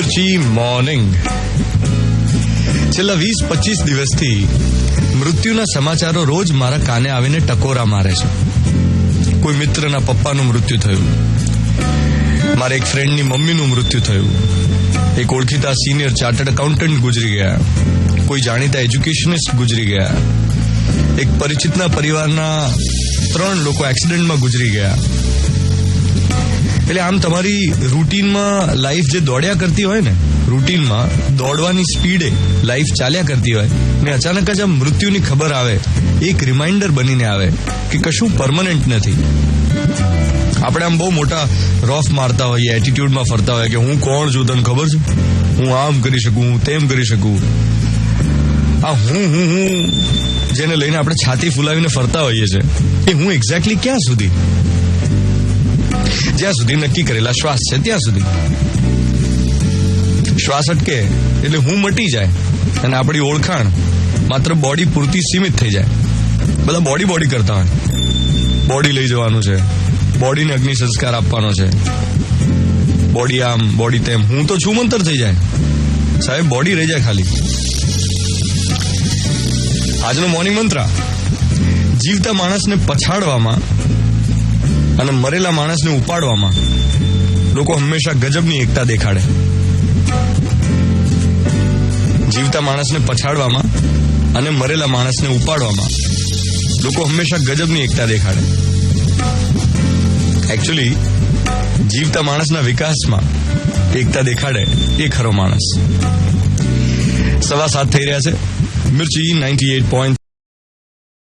મિર્ચી morning. છેલ્લા 20-25 દિવસથી મૃત્યુના સમાચારો રોજ મારા કાને આવીને ટકોરા મારે છે. કોઈ મિત્રના પપ્પાનું મૃત્યુ થયું, મારા એક ફ્રેન્ડની મમ્મીનું મૃત્યુ થયું, એક ઓળખીતા સિનિયર ચાર્ટર્ડ એકાઉન્ટન્ટ ગુજરી ગયા, કોઈ જાણીતા એજ્યુકેશનિસ્ટ ગુજરી ગયા, એક પરિચિતના પરિવારના 3 લોકો એક્સિડન્ટમાં ગુજરી ગયા. એટલે આમ તમારી રૂટીનમાં લાઈફ જે દોડ્યા કરતી હોય ને, રૂટીનમાં દોડવાની સ્પીડે લાઈફ ચાલ્યા કરતી હોય ને અચાનક જ આમ મૃત્યુની ખબર આવે, એક રિમાઇન્ડર બનીને આવે કે કશું પરમનન્ટ નથી. આપણે આમ બહુ મોટા રોફ મારતા હોઈએ, એટીટ્યુડમાં ફરતા હોય કે હું કોણ છું, તને ખબર છે, હું આમ કરી શકું, હું તેમ કરી શકું. આ હું જેને લઈને આપણે છાતી ફૂલાવીને ફરતા હોઈએ છીએ, એ હું એક્ઝેક્ટલી ક્યાં સુધી? જ્યાં સુધી નક્કી કરેલા શ્વાસ છે ત્યાં સુધી. શ્વાસ અટકે એટલે હું મટી જાય અને આપણી ઓળખાણ માત્ર બોડી પૂરતી સીમિત થઈ જાય. બધા બોડી કરતા હોય, બોડી લઈ જવાનું છે, બોડીને અગ્નિ સંસ્કાર આપવાનો છે, બોડી આમ બોડી તેમ, હું તો છું મંતર થઈ જાય સાહેબ, બોડી રહી જાય ખાલી. આજનો મોર્નિંગ મંત્ર: જીવતા માણસને પછાડવામાં અને મરેલા માણસને ઉપાડવામાં લોકો હંમેશા ગજબની એકતા દેખાડે. જીવતા માણસને પછાડવામાં અને મરેલા માણસને ઉપાડવામાં લોકો હંમેશા ગજબની એકતા દેખાડે. એકચ્યુઅલી જીવતા માણસના વિકાસમાં એકતા દેખાડે એ ખરો માણસ. 7:15 થઈ રહ્યા છે. મિર્ચી 98.